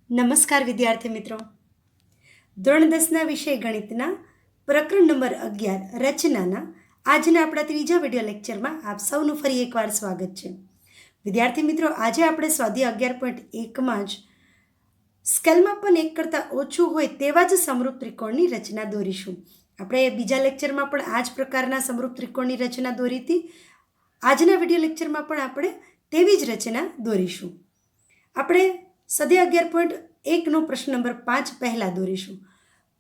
નમસ્કાર વિદ્યાર્થી મિત્રો. ધોરણ 10ના વિષય ગણિતના પ્રકરણ નંબર 11 રચનાના આજના આપણા ત્રીજા વિડીયો લેક્ચરમાં આપ સૌનું ફરી એકવાર સ્વાગત છે. વિદ્યાર્થી મિત્રો, આજે આપણે સ્વાધ્યાય 11.1માં જ સ્કેલમાં પણ એક કરતાં ઓછું હોય તેવા જ સમરૂપ ત્રિકોણની રચના દોરીશું. આપણે બીજા લેક્ચરમાં પણ આ જ પ્રકારના સમરૂપ ત્રિકોણની રચના દોરી હતી. આજના વિડીયો લેક્ચરમાં પણ આપણે તેવી જ રચના દોરીશું. આપણે સ્વાધ્યાય 11.1નો પ્રશ્ન નંબર 5 પહેલાં દોરીશું,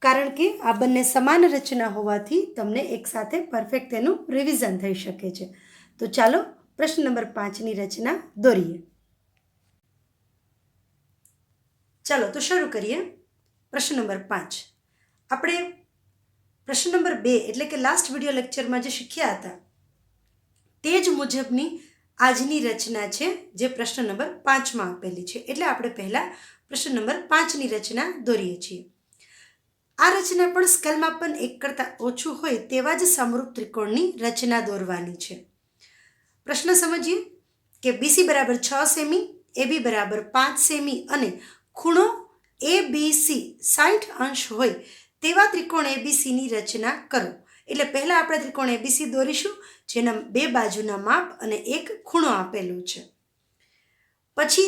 કારણ કે આ બંને સમાન રચના હોવાથી તમને એકસાથે પરફેક્ટ તેનું રિવિઝન થઈ શકે છે. તો ચાલો પ્રશ્ન નંબર 5ની રચના દોરીએ. ચાલો તો શરૂ કરીએ. પ્રશ્ન નંબર 5 આપણે પ્રશ્ન નંબર 2 એટલે કે લાસ્ટ વિડીયો લેક્ચરમાં જે શીખ્યા હતા તે જ મુજબની આજની રચના છે, જે પ્રશ્ન નંબર 5માં આપેલી છે. એટલે આપણે પહેલાં પ્રશ્ન નંબર 5ની રચના દોરીએ છીએ. આ રચના પણ સ્કેલમાં પણ એક કરતાં ઓછું હોય તેવા જ સમરૂપ ત્રિકોણની રચના દોરવાની છે. પ્રશ્ન સમજીએ કે BC બરાબર 6 સેમી, AB બરાબર 5 સેમી અને ખૂણો ABC 60 અંશ હોય તેવા ત્રિકોણ ABCની રચના કરો. એટલે પહેલાં આપણે ત્રિકોણ ABC દોરીશું, જેના બે બાજુના માપ અને એક ખૂણો આપેલો છે. પછી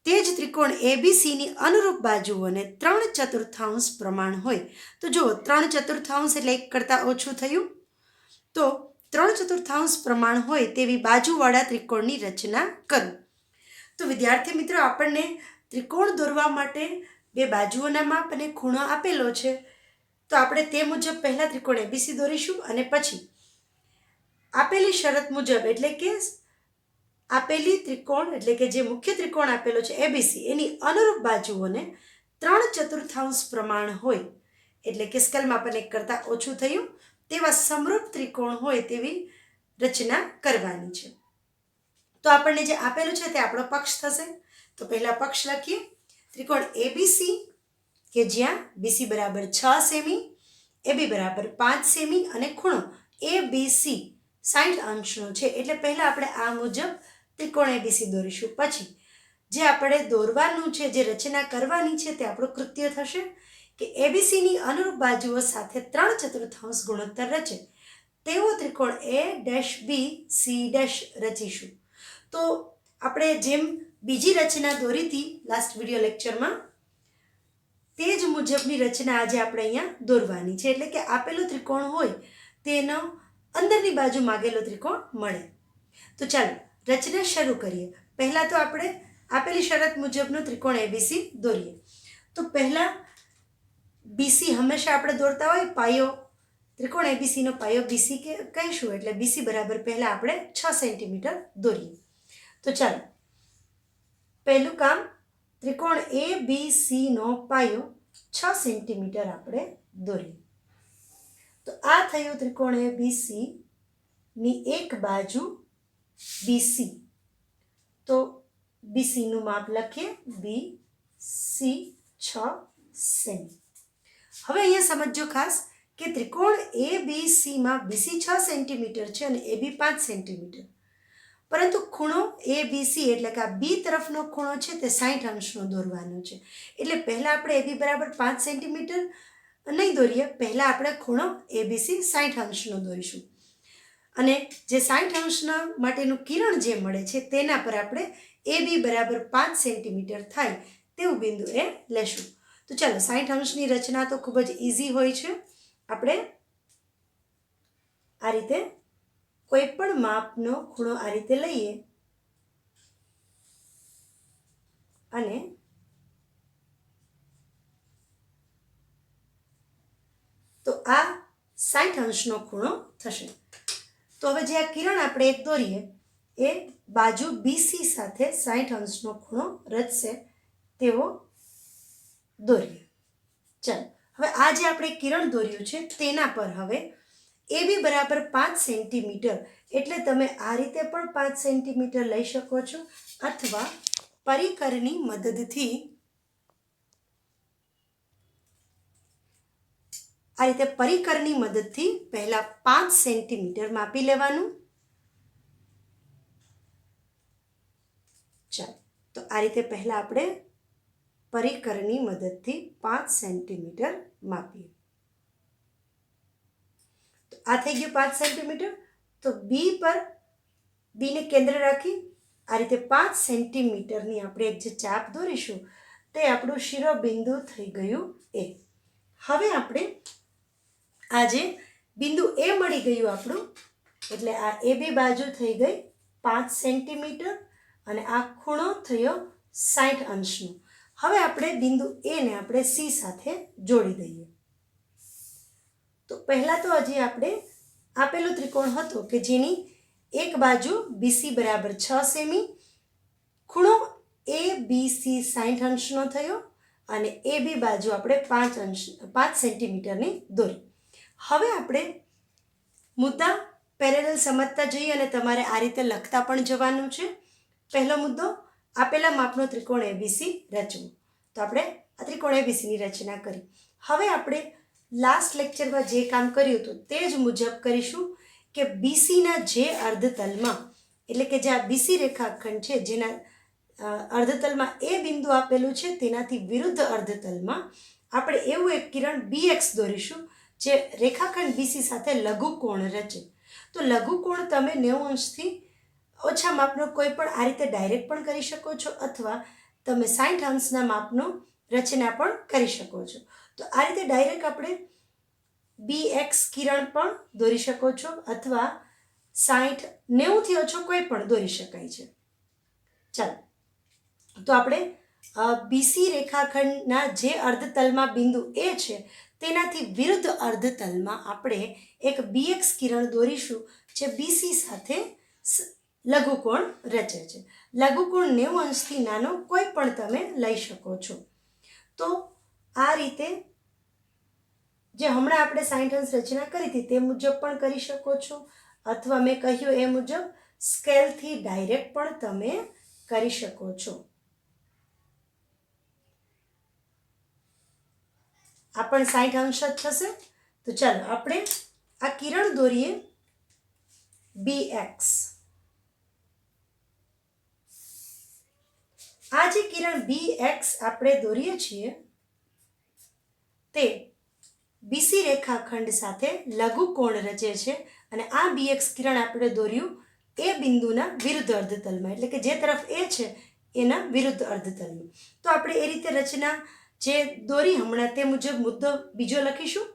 તે જ ત્રિકોણ ABCની અનુરૂપ બાજુઓને 3/4 પ્રમાણ હોય. તો જુઓ, 3/4 એટલે એક કરતાં ઓછું થયું. તો 3/4 પ્રમાણ હોય તેવી બાજુવાળા ત્રિકોણની રચના કરો. તો વિદ્યાર્થી મિત્રો, આપણને ત્રિકોણ દોરવા માટે બે બાજુઓના માપ અને ખૂણો આપેલો છે. તો આપણે તે મુજબ પહેલાં ત્રિકોણ ABC દોરીશું અને પછી આપેલી શરત મુજબ, એટલે કે આપેલી ત્રિકોણ એટલે કે જે મુખ્ય ત્રિકોણ આપેલો છે ABC, એની અનુરૂપ બાજુઓને 3/4 પ્રમાણ હોય, એટલે કે સ્કેલમાં પણ એક કરતાં ઓછું થયું તેવા સમરૂપ ત્રિકોણ હોય તેવી રચના કરવાની છે. તો આપણને જે આપેલું છે તે આપણો પક્ષ થશે. તો પહેલા પક્ષ લખીએ. ત્રિકોણ ABC કે જ્યાં BC બરાબર 6 સેમી, AB બરાબર 5 સેમી અને ખૂણો ABC 60 અંશનો છે. એટલે પહેલાં આપણે આ મુજબ ત્રિકોણ ABC દોરીશું. પછી જે આપણે દોરવાનું છે, જે રચના કરવાની છે, તે આપણું કૃત્ય થશે કે ABCની અનુરૂપ બાજુઓ સાથે 3/4 ગુણોત્તર રચે તેવો ત્રિકોણ A'BC' રચીશું. તો આપણે જેમ બીજી રચના દોરી હતી લાસ્ટ વિડીયો લેક્ચરમાં, તે જ મુજબની રચના આજે આપણે અહીંયા દોરવાની છે. એટલે કે આપેલો ત્રિકોણ હોય તેનો અંદરની બાજુ માગેલો ત્રિકોણ મળે. તો ચાલો રચના શરૂ કરીએ. પહેલાં તો આપણે આપેલી શરત મુજબનો ત્રિકોણ ABC દોરીએ. તો પહેલાં BC હંમેશા આપણે દોરતા હોય પાયો, ત્રિકોણ ABCનો પાયો BC કહીશું. એટલે BC બરાબર પહેલાં આપણે 6 સેન્ટીમીટર દોરીએ. તો ચાલો પહેલું કામ, ત્રિકોણ ABCનો પાયો 6 સેન્ટીમીટર આપણે દોરીએ. તો આ થયું ત્રિકોણ ABCની એક બાજુ BC. તો BCનું માપ લખીએ, BC 6 સેમી. હવે અહીંયા સમજો ખાસ કે ત્રિકોણ ABCમાં BC 6 સેન્ટીમીટર છે અને AB 5 સેન્ટીમીટર, પરંતુ ખૂણો ABC એટલે કે આ બી તરફનો ખૂણો છે તે 60 અંશનો દોરવાનો છે. એટલે પહેલાં આપણે AB બરાબર 5 સેન્ટીમીટર નહીં દોરીએ, પહેલાં આપણે ખૂણો ABC 60 અંશનો દોરીશું. અને જે 60 અંશના માટેનું કિરણ જે મળે છે તેના પર આપણે AB બરાબર 5 સેન્ટીમીટર થાય તેવું બિંદુ એ લેશું. તો ચાલો, 60 અંશની રચના તો ખૂબ જ ઇઝી હોય છે. આપણે આ રીતે કોઈ પણ માપનો ખૂણો આ રીતે લઈએ અને તો આ 60 અંશનો ખૂણો થશે. તો હવે જે આ કિરણ આપણે એક દોરીએ એ બાજુ BC સાથે 60 અંશનો ખૂણો રચશે તેવો દોરીએ. ચાલો, હવે આ જે આપણે કિરણ દોર્યું છે તેના પર હવે AB બરાબર 5 સેન્ટીમીટર, એટલે તમે આ રીતે પણ 5 સેન્ટીમીટર લઈ શકો છો, અથવા પરિકરની મદદથી આ રીતે પરિકરની મદદથી પહેલાં 5 સેન્ટીમીટર માપી લેવાનું. ચાલો, તો આ રીતે પહેલાં આપણે પરિકરની મદદથી 5 સેન્ટીમીટર માપીએ. તો આ થઈ ગયું 5 સેન્ટીમીટર. તો બીને કેન્દ્ર રાખી આ રીતે 5 સેન્ટીમીટરની આપણે એક જે ચાપ દોરીશું તે આપણું શિરોબિંદુ થઈ ગયું એ. હવે આપણે આ જે બિંદુ એ મળી ગયું આપણું, એટલે આ એ બી બાજુ થઈ ગઈ 5 સેન્ટીમીટર અને આ ખૂણો થયો 60 અંશનો. હવે આપણે બિંદુ એને આપણે સી સાથે જોડી દઈએ. તો પહેલાં તો હજી આપણે આપેલો ત્રિકોણ હતો કે જેની એક બાજુ બીસી બરાબર 6 સેમી, ખૂણો એ બી સી 60 અંશનો થયો અને એ બી બાજુ આપણે 5 સેન્ટીમીટરની દોરી. હવે આપણે મુદ્દા પેરેલલ સમજતા જઈએ અને તમારે આ રીતે લખતા પણ જવાનું છે. પહેલો મુદ્દો, આપેલા માપનો ત્રિકોણ એબીસી રચવો. તો આપણે આ ત્રિકોણ એબીસીની રચના કરી. હવે આપણે લાસ્ટ લેક્ચરમાં જે કામ કર્યું હતું તે જ મુજબ કરીશું કે બીસીના જે અર્ધતલમાં, એટલે કે જે આ બીસી રેખાખંડ છે જેના અર્ધતલમાં એ બિંદુ આપેલું છે તેનાથી વિરુદ્ધ અર્ધતલમાં આપણે એવું એક કિરણ બીએક્સ દોરીશું જે રેખાખંડ બીસી સાથે લઘુકોણ રચે. તો લઘુકોણ તમે 90 અંશથી ઓછા માપનો કોઈ પણ આ રીતે ડાયરેક્ટ પણ કરી શકો છો અથવા તમે 60 અંશના માપનો રચના પણ કરી શકો છો. તો આ રીતે ડાયરેક્ટ આપણે બીએક્સ કિરણ પણ દોરી શકો છો અથવા 90થી ઓછો કોઈ પણ દોરી શકાય છે. ચાલો, તો આપણે બીસી રેખાખંડના જે અર્ધતલમાં બિંદુ એ છે તેનાથી વિરુદ્ધ અર્ધતલમાં આપણે એક બીએક્સ કિરણ દોરીશું જે બીસી સાથે લઘુકોણ રચે છે. લઘુકોણ 90 અંશથી નાનો કોઈ પણ તમે લઈ શકો છો. તો આ રીતે જે હમણાં આપણે 60 અંશ રચના કરી હતી તે મુજબ પણ કરી શકો છો અથવા મેં કહ્યું એ મુજબ સ્કેલથી ડાયરેક્ટ પણ તમે કરી શકો છો. આ પણ 60 અંશ જ થશે. તો ચાલો આપણે આ કિરણ દોરીએ બીએક્સ. આ જે કિરણ બીએક્સ આપણે દોરીએ છીએ તે બીસી રેખાખંડ સાથે લઘુકોણ રચે છે અને આ બીએક્સ કિરણ આપણે દોર્યું એ બિંદુના વિરુદ્ધ અર્ધતલમાં, એટલે કે જે તરફ એ છે એના વિરુદ્ધ અર્ધતલમાં. તો આપણે એ રીતે રચના જે દોરી હમણાં તે મુજબ મુદ્દો બીજો લખીશું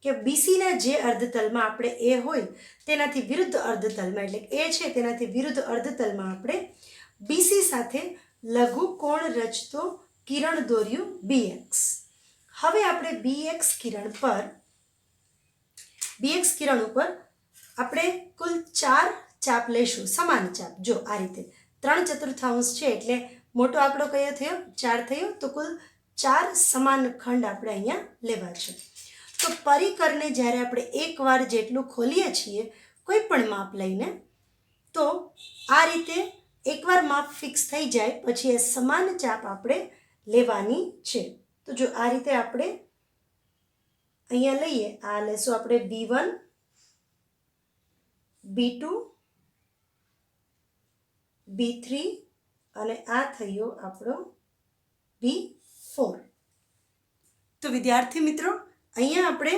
કે બીસીના જે અર્ધતલમાં આપણે એ હોય તેનાથી વિરુદ્ધ અર્ધતલમાં, એટલે એ છે તેનાથી વિરુદ્ધ અર્ધતલમાં આપણે બીસી સાથે લઘુકોણ રચતો કિરણ દોર્યું બીએક્સ. હવે આપણે બીએક્સ કિરણ ઉપર આપણે કુલ 4 ચાપ લઈશું, સમાન ચાપ. જો આ રીતે 3/4 છે એટલે મોટો આંકડો કયો થયો? 4 થયો. તો કુલ 4 સમાન ખંડ આપણે અહીંયા લેવા છે. તો પરિકરને જ્યારે આપણે એકવાર જેટલું ખોલીએ છીએ કોઈ પણ માપ લઈને, તો આ રીતે એકવાર માપ ફિક્સ થઈ જાય પછી એ સમાન ચાપ આપણે લેવાની છે. તો જો આ રીતે આપણે અહીંયા લઈએ, આ લેશું આપણે B1, B2, B3 અને આ થયો આપણો B4. તો વિદ્યાર્થી મિત્રો અહીંયા આપણે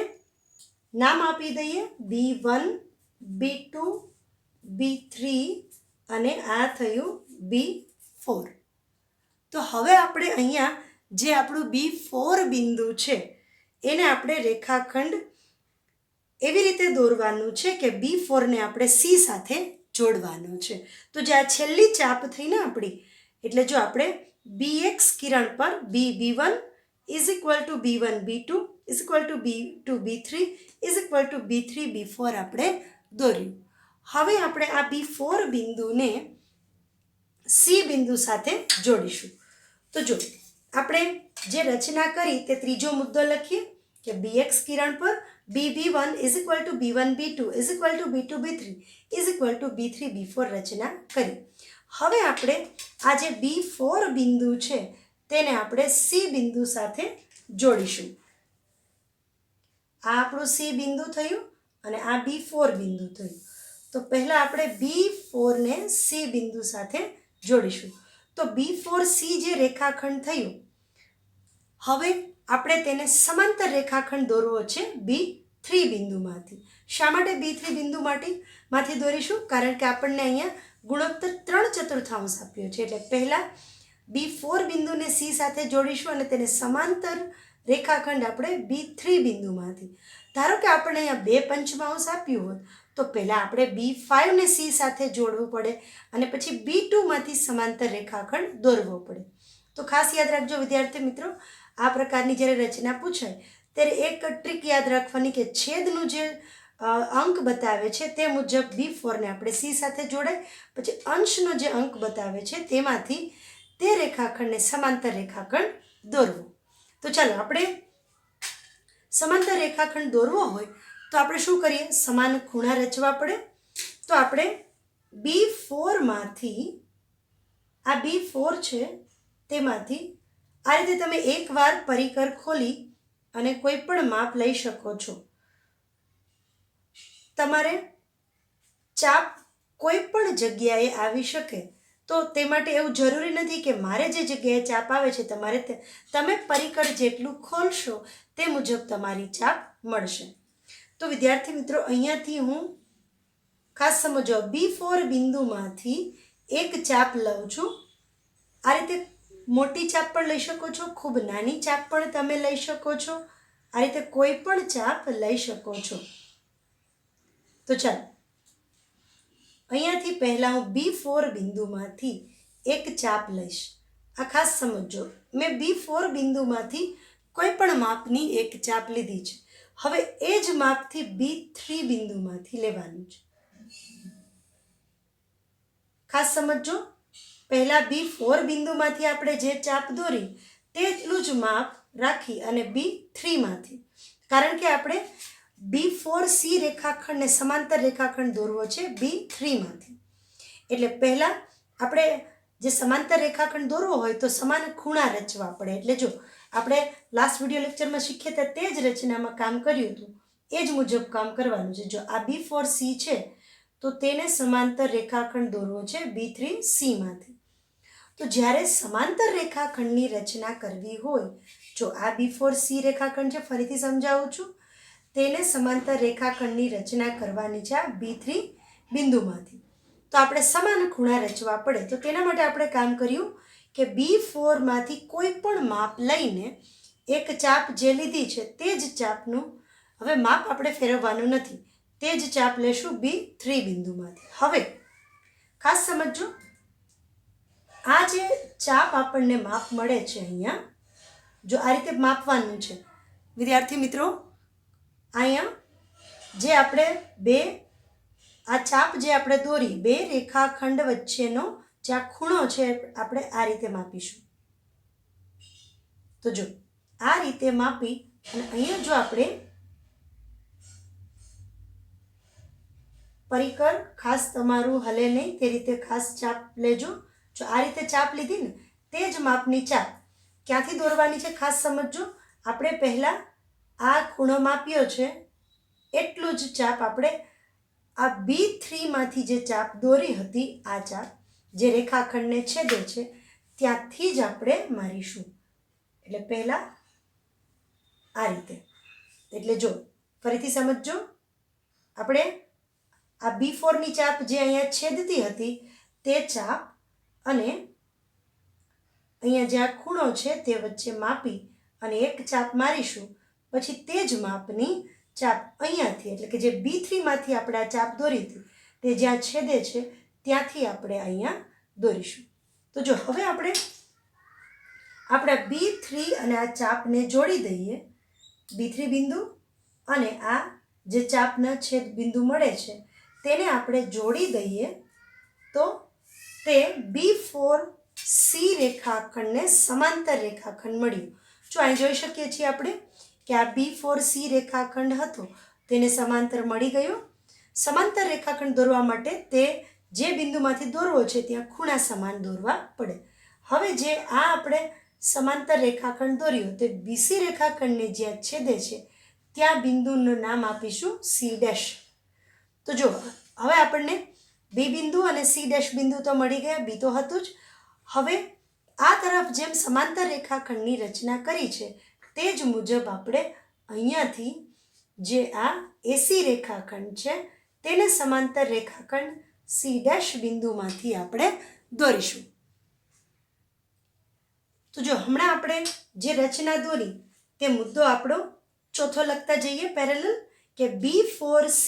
નામ આપી દઈએ B1, B2, B3 અને આ થયું B4. તો હવે આપણે અહીંયા જે આપણું B4 બિંદુ છે એને આપણે રેખાખંડ એવી રીતે દોરવાનું છે કે B4ને આપણે C સાથે જોડવાનું છે. તો જે આ છેલ્લી ચાપ થઈને આપણી, એટલે જો આપણે બીએક્સ કિરણ પર B1 is equal to B1 B2 is equal to B2 B3 is equal to B3 B4 આપણે દોર્યું. હવે આપણે આ B4 બિંદુને C બિંદુ સાથે જોડીશું. તો જો આપણે જે રચના કરી તે ત્રીજો મુદ્દો લખીએ કે બીએક્સ કિરણ પર B1 is equal to B1 B2 is equal to B2 B3 is equal to B3 B4 રચના કરી. હવે આપણે આ જે B4 બિંદુ છે તેને આપણે C બિંદુ સાથે જોડીશું. આ આપણું C બિંદુ થયું અને આ B4 બિંદુ થયું. તો પહેલાં આપણે B4ને C બિંદુ સાથે જોડીશું. તો B4C જે રેખાખંડ થયું હવે આપણે તેને સમાંતર રેખાખંડ દોરવો છે B3 બિંદુમાંથી. શા માટે B3 બિંદુમાંથી દોરીશું? કારણ કે આપણને અહીંયા ગુણોત્તર 3/4 આપ્યો છે. એટલે પહેલાં B4 બિંદુને C સાથે જોડીશું અને તેને સમાંતર રેખાખંડ આપણે B3 બિંદુમાંથી. ધારો કે આપણને અહીંયા 2 પંચમાંશ આપ્યું હોત તો પહેલાં આપણે B5 ને C સાથે જોડવું પડે અને પછી B2માંથી સમાંતર રેખાખંડ દોરવો પડે. તો ખાસ યાદ રાખજો વિદ્યાર્થી મિત્રો, આ પ્રકારની જ્યારે રચના પૂછાય ત્યારે એક ટ્રીક યાદ રાખવાની કે છેદનું જે અંક બતાવે છે તે મુજબ B4ને આપણે C સાથે જોડાય, પછી અંશનો જે અંક બતાવે છે તેમાંથી તે રેખાખંડને સમાંતર રેખાખંડ દોરવો. તો ચાલો આપણે સમાંતર રેખાખંડ દોરવો હોય તો આપણે શું કરીએ? સમાન ખૂણા રચવા પડે. તો આપણે B4માંથી આ B4 છે તેમાંથી આ રીતે તમે એકવાર પરિકર ખોલી અને કોઈ પણ માપ લઈ શકો છો. તમારે ચાપ કોઈ પણ જગ્યાએ આવી શકે, તો તે માટે એવું જરૂરી નથી કે મારે જે જગ્યાએ ચાપ આવે છે તમે પરિકર જેટલું ખોલશો તે મુજબ તમારી ચાપ મળશે. તો વિદ્યાર્થી મિત્રો, અહીંયાથી હું ખાસ સમજો B4 બિંદુમાંથી એક ચાપ લઉં છું. આ રીતે મોટી ચાપ પણ લઈ શકો છો, ખૂબ નાની ચાપ પણ તમે લઈ શકો છો. આ રીતે કોઈ પણ ચાપ લઈ શકો છો. તો ચાલો અહીંયાથી પહેલાં હું B4 બિંદુમાંથી એક ચાપ લઈશ. આ ખાસ સમજો, મેં B4 બિંદુમાંથી કોઈ પણ માપની એક ચાપ લીધી છે. હવે એ જ માપથી B3 બિંદુમાંથી લેવાનું છે. ખાસ સમજો, પહેલાં B4 બિંદુમાંથી આપણે જે ચાપ દોરી તેટલું જ માપ રાખી અને B3માંથી, કારણ કે આપણે B4C રેખાખંડને સમાંતર રેખાખંડ દોરવો છે B3માંથી. એટલે પહેલાં આપણે જે સમાંતર રેખાખંડ દોરવો હોય તો સમાન ખૂણા રચવા પડે. એટલે જો આપણે લાસ્ટ વિડીયો લેક્ચરમાં શીખ્યા હતા તે જ રચનામાં કામ કર્યું હતું, એ જ મુજબ કામ કરવાનું છે. જો આ B4C છે તો તેને સમાંતર રેખાખંડ દોરવો છે B3Cમાંથી. તો જ્યારે સમાંતર રેખાખંડની રચના કરવી હોય, જો આ B4C રેખાખંડ છે, ફરીથી સમજાવું છું, તેને સમાંતર રેખાખંડની રચના કરવાની છે આ B3 બિંદુમાંથી. તો આપણે સમાન ખૂણા રચવા પડે. તો તેના માટે આપણે કામ કર્યું કે B4માંથી કોઈ પણ માપ લઈને એક ચાપ જે લીધી છે તે જ ચાપનું હવે માપ આપણે ફેરવવાનું નથી, તે જ ચાપ લેશું B3 બિંદુમાંથી. હવે ખાસ સમજો, આ જે ચાપ આપણને માપ મળે છે અહીંયા, જો આ રીતે માપવાનું છે વિદ્યાર્થી મિત્રો, અહીંયા જે આપણે આ ચાપ જે આપણે દોરી બે રેખાખંડ વચ્ચેનો જે આ ખૂણો છે આપણે આ રીતે માપીશું. તો જો આ રીતે માપી અને અહીંયા જો આપણે પરિકર ખાસ તમારું હલે નહીં તે રીતે ખાસ ચાપ લેજો. જો આ રીતે ચાપ લીધી ને તે જ માપની ચાપ ક્યાંથી દોરવાની છે ખાસ સમજજો. આપણે પહેલાં આ ખૂણો માપ્યો છે એટલું જ ચાપ આપણે આ B3માંથી જે ચાપ દોરી હતી, આ ચાપ જે રેખાખંડને છેદે છે ત્યાંથી જ આપણે મારીશું. એટલે પહેલાં આ રીતે. એટલે જો ફરીથી સમજજો, આપણે આ B4ની ચાપ જે અહીંયા છેદતી હતી તે ચાપ અને અહીંયા જે આ ખૂણો છે તે વચ્ચે માપી અને એક ચાપ મારીશું. પછી તે જ માપની ચાપ અહીંયાથી, એટલે કે જે B3માંથી આપણે આ ચાપ દોરી હતી તે જ્યાં છેદે છે ત્યાંથી આપણે અહીંયા દોરીશું. તો જો હવે આપણે આપણા B3 અને આ ચાપને જોડી દઈએ. B3 બિંદુ અને આ જે ચાપના છેદ બિંદુ મળે છે તેને આપણે જોડી દઈએ તો તે B4C રેખાખંડને સમાંતર રેખાખંડ મળ્યું. જો અહીં જોઈ શકીએ છીએ આપણે કે આ B4C રેખાખંડ હતો તેને સમાંતર મળી ગયો. સમાંતર રેખાખંડ દોરવા માટે તે જે બિંદુમાંથી દોરવો છે ત્યાં ખૂણા સમાન દોરવા પડે. હવે જે આ આપણે સમાંતર રેખાખંડ દોર્યો તે BC રેખાખંડને જ્યાં છેદે છે ત્યાં બિંદુનું નામ આપીશું C'. તો જો હવે આપણને B બિંદુ અને C' બિંદુ તો મળી ગયા, B તો હતું જ. હવે આ તરફ જેમ સમાંતર રેખાખંડની રચના કરી છે તે જ મુજબ આપણે અહીંયાથી જે આ એસી રેખાખંડ છે તેને સમાંતર રેખાખંડ સી ડેશ બિંદુમાંથી આપણે દોરીશું. તો જો હમણાં આપણે જે રચના દોરી તે મુદ્દો આપણો ચોથો લખતા જઈએ પેરેલલ કે B4C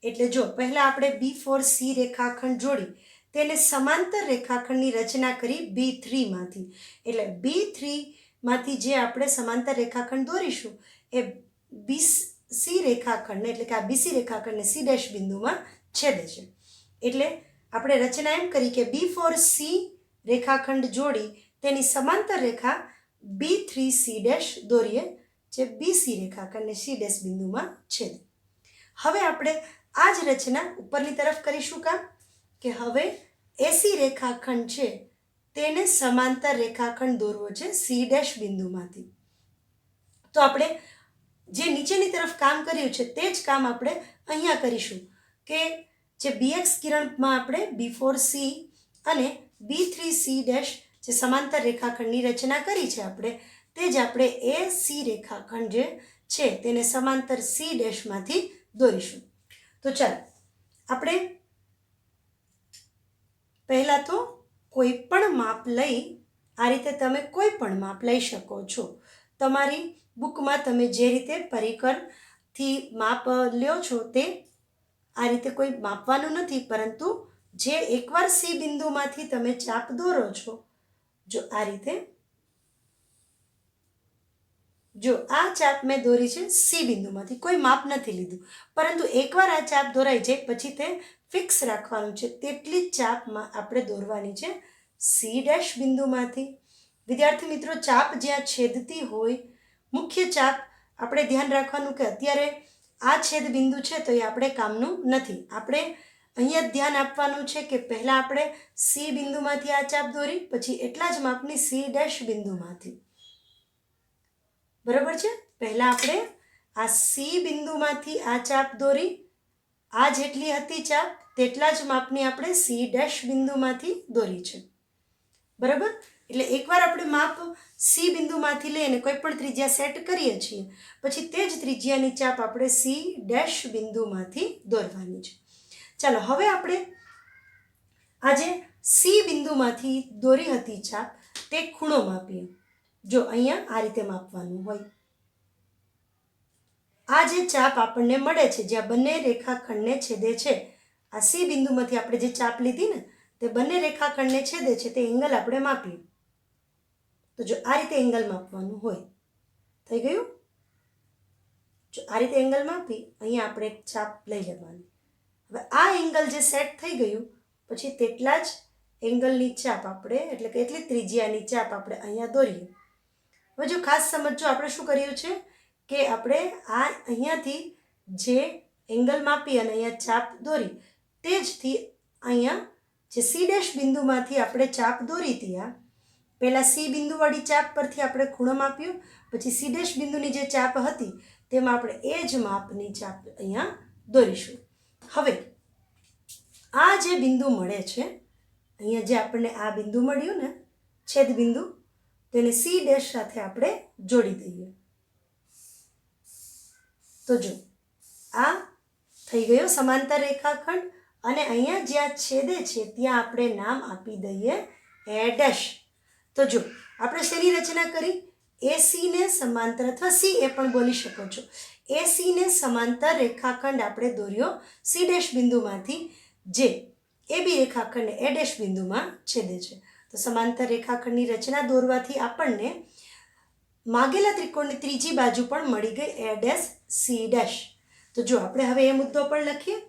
એટલે જો પહેલાં આપણે B4C રેખાખંડ જોડી તેને સમાંતર રેખાખંડની રચના કરી B3માંથી. એટલે B3માંથી જે આપણે સમાંતર રેખાખંડ દોરીશું એ BC રેખાખંડને એટલે કે આ BC રેખાખંડને સી ડેશ બિંદુમાં છેદે છે. એટલે આપણે રચના એમ કરી કે B4C રેખાખંડ જોડી તેની સમાંતર રેખા B3C ડેશ દોરીએ જે BC રેખાખંડને સી ડેશ બિંદુમાં છેદે. હવે આપણે આ જ રચના ઉપરની તરફ કરીશું કામ કે હવે એસી રેખાખંડ છે તેને સમાંતર રેખાખંડ દોરવો છે સી ડેશ બિંદુમાંથી. તો આપણે જે નીચેની તરફ કામ કર્યું છે તે જ કામ આપણે અહીંયા કરીશું કે જે BX કિરણમાં આપણે B4C અને B3C ડેશ જે સમાંતર રેખાખંડની રચના કરી છે આપણે તે જ આપણે AC રેખાખંડ જે છે તેને સમાંતર સી ડેશમાંથી દોરીશું. તો ચાલો આપણે પહેલાં તો કોઈ પણ માપ લઈ આ રીતે તમે કોઈ પણ માપ લઈ શકો છો. તમારી બુકમાં તમે જે રીતે પરિકરથી માપ લ્યો છો તે આ રીતે કોઈ માપવાનું નથી, પરંતુ જે એકવાર સી બિંદુમાંથી તમે ચાપ દોરો છો, જો આ રીતે, જો આ ચાપ મેં દોરી છે સી બિંદુમાંથી, કોઈ માપ નથી લીધું, પરંતુ એકવાર આ ચાપ દોરાઈ જાય પછી તે ફિક્સ રાખવાનું છે તેટલી જ ચાપમાં આપણે દોરવાની છે સી ડેશ બિંદુમાંથી. વિદ્યાર્થી મિત્રો, ચાપ જ્યાં છેદતી હોય, મુખ્ય ચાપ, આપણે ધ્યાન રાખવાનું કે અત્યારે આ છેદ બિંદુ છે તો એ આપણે કામનું નથી. આપણે અહીંયા ધ્યાન આપવાનું છે કે પહેલાં આપણે સી બિંદુમાંથી આ ચાપ દોરી, પછી એટલા જ માપની સી ડેશ બિંદુમાંથી, બરાબર છે. પહેલાં આપણે આ સી બિંદુમાંથી આ ચાપ દોરી, આ જેટલી હતી ચાપ તેટલા જ માપની આપણે સી ડેશ બિંદુમાંથી દોરી છે, બરાબર. એટલે એકવાર આપણે માપ સી બિંદુમાંથી લઈને કોઈ પણ ત્રિજ્યા સેટ કરીએ છીએ પછી તે જ ત્રિજ્યાની ચાપ આપણે સી ડેશ બિંદુમાંથી દોરવાની છે. ચાલો હવે આપણે આજે સી બિંદુમાંથી દોરી હતી ચાપ તે ખૂણો માપીએ. જો અહીંયા આ રીતે માપવાનું હોય, આ જે ચાપ આપણને મળે છે જ્યાં બંને રેખાખંડને છેદે છે, આ સી બિંદુમાંથી આપણે જે ચાપ લીધી ને તે બંને રેખાખંડને છેદે છે તે એંગલ આપણે માપીએ. તો જો આ રીતે એંગલ માપવાનું હોય, થઈ ગયું. જો આ રીતે એંગલ માપી અહીંયા આપણે એક ચાપ લઈ લેવાની. હવે આ એંગલ જે સેટ થઈ ગયું પછી તેટલા જ એંગલની ચાપ આપણે એટલે કે એટલી ત્રિજ્યાની ચાપ આપણે અહીંયા દોરીએ. હવે જો ખાસ સમજો, આપણે શું કર્યું છે કે આપણે આ અહીંયાથી જે એંગલ માપી અને અહીંયા ચાપ દોરી તે જથી અહીંયા જે સી ડેશ બિંદુમાંથી આપણે ચાપ દોરી હતી, આ પહેલાં સી બિંદુવાળી ચાપ પરથી આપણે ખૂણો માપ્યો, પછી સી ડેશ બિંદુની જે ચાપ હતી તેમાં આપણે એ જ માપની ચાપ અહીંયા દોરીશું. હવે આ જે બિંદુ મળે છે, અહીંયા જે આપણને આ બિંદુ મળ્યું ને છેદ બિંદુ, તેને સી ડેશ સાથે આપણે જોડી દઈએ. તો જો આ થઈ ગયો સમાંતર રેખાખંડ અને અહીંયા જ્યાં છેદે છે ત્યાં આપણે નામ આપી દઈએ એ ડેશ. તો જો આપણે શેની રચના કરી, એસીને સમાંતર અથવા સી એ પણ બોલી શકો છો, એસીને સમાંતર રેખાખંડ આપણે દોર્યો સી ડેશ બિંદુમાંથી જે એ બી રેખાખંડને એ ડેશ બિંદુમાં છેદે છે. તો સમાંતર રેખાખંડની રચના દોરવાથી આપણને માગેલા ત્રિકોણની ત્રીજી બાજુ પણ મળી ગઈ એ ડેશ સી ડેશ. તો જો આપણે હવે એ મુદ્દો પણ લખીએ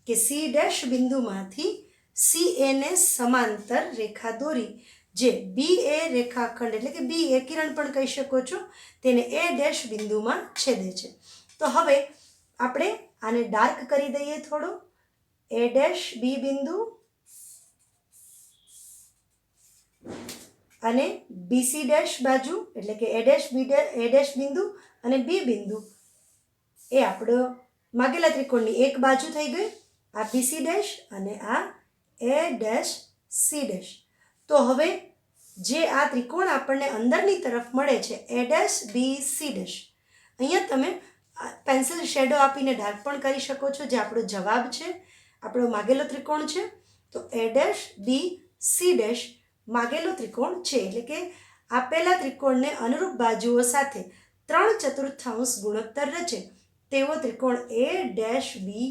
કે સી ડેશ બિંદુમાંથી સી એને સમાંતર રેખા દોરી જે બી એ રેખાખંડ એટલે કે બી એ કિરણ પણ કહી શકો છો તેને એ ડેશ બિંદુમાં છેદે છે. તો હવે આપણે આને ડાર્ક કરી દઈએ થોડો, એ ડેશ બી બિંદુ અને બીસી ડેશ બાજુ એટલે કે એ ડેશ બિંદુ અને બી બિંદુ એ આપણો માગેલા ત્રિકોણની એક બાજુ થઈ ગઈ, આ બીસી ડેશ અને આ એ ડેશ સી ડેશ. તો હવે જે આ ત્રિકોણ આપણને અંદરની તરફ મળે છે એ ડેશ બી સી ડેશ, અહીંયા તમે પેન્સિલ શેડો આપીને ડાર્ક પણ કરી શકો છો, જે આપણો જવાબ છે, આપણો માગેલો ત્રિકોણ છે. તો A dash B C dash માગેલો ત્રિકોણ છે, એટલે કે આપેલા ત્રિકોણને અનુરૂપ બાજુઓ સાથે 3/4 ગુણોત્તર રચે તેવો ત્રિકોણ A dash B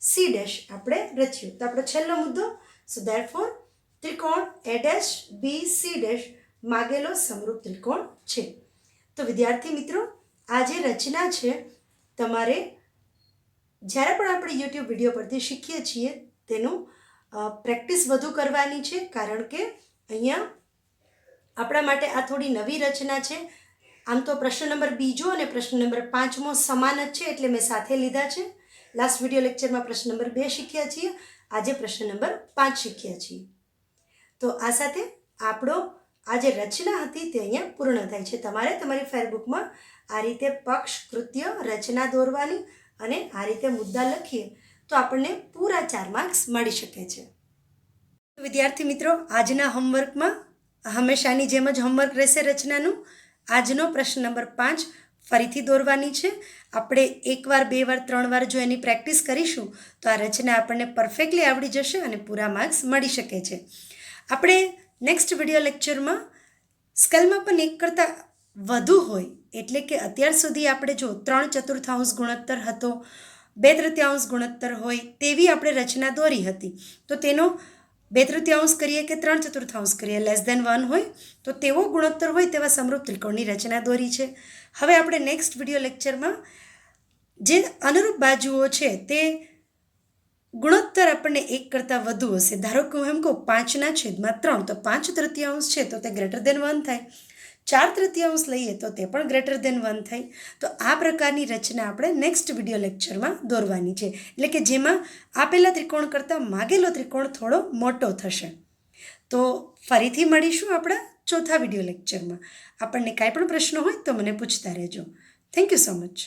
C dash આપણે રચ્યો. તો આપણો છેલ્લો મુદ્દો, સો ધેરફોર ત્રિકોણ A dash B C dash માગેલો સમરૂપ ત્રિકોણ છે. તો વિદ્યાર્થી મિત્રો, આ જે રચના છે તમારે જ્યારે પણ આપણે યુટ્યુબ વિડીયો પરથી શીખીએ છીએ તેનું પ્રેક્ટિસ વધુ કરવાની છે, કારણ કે અહીંયા આપણા માટે આ થોડી નવી રચના છે. આમ તો પ્રશ્ન નંબર બીજો અને પ્રશ્ન નંબર 5મો સમાન જ છે, એટલે મેં સાથે લીધા છે. લાસ્ટ વિડીયો લેક્ચરમાં પ્રશ્ન નંબર 2 શીખ્યા છીએ, આજે પ્રશ્ન નંબર 5 શીખ્યા છીએ. તો આ સાથે આપણો આ જે રચના હતી તે અહીંયા પૂર્ણ થાય છે. તમારે તમારી ફેરબુકમાં આ રીતે પક્ષ, કૃત્ય, રચના દોરવાની અને આ રીતે મુદ્દા લખીએ તો આપણને પૂરા 4 માર્ક્સ મળી શકે છે. વિદ્યાર્થી મિત્રો, આજના હોમવર્કમાં હંમેશાની જેમ જ હોમવર્ક રહેશે રચનાનું. આજનો પ્રશ્ન નંબર 5 ફરીથી દોરવાની છે. આપણે 1 વાર, 2 વાર, 3 વાર જો એની પ્રેક્ટિસ કરીશું તો આ રચના આપણને પરફેક્ટલી આવડી જશે અને પૂરા માર્ક્સ મળી શકે છે. આપણે નેક્સ્ટ વિડીયો લેક્ચરમાં સ્કેલમાં પણ 1 કરતાં વધુ હોય, એટલે કે અત્યાર સુધી આપણે જો 3/4 ગુણોત્તર હતો, 2/3 ગુણોત્તર હોય તેવી આપણે રચના દોરી હતી. તો તેનો 2/3 કરીએ કે 3/4 કરીએ, <1 હોય તો તેવો ગુણોત્તર હોય તેવા સમરૂપ ત્રિકોણની રચના દોરી છે. હવે આપણે નેક્સ્ટ વિડીયો લેક્ચરમાં જે અનુરૂપ બાજુઓ છે તે ગુણોત્તર આપણને 1 કરતાં વધુ હશે. ધારો કે હું એમ કહું 5/3, તો 5/3 છે તો તે <1 થાય. 4/3 લઈએ તો તે પણ <1 થાય. તો આ પ્રકારની રચના આપણે નેક્સ્ટ વિડીયો લેક્ચરમાં દોરવાની છે, એટલે કે જેમાં આપેલા ત્રિકોણ કરતાં માગેલો ત્રિકોણ થોડો મોટો થશે. તો ફરીથી મળીશું આપણા ચોથા વિડીયો લેક્ચરમાં. આપણને કાંઈ પણ પ્રશ્નો હોય તો મને પૂછતા રહેજો. Thank you so much.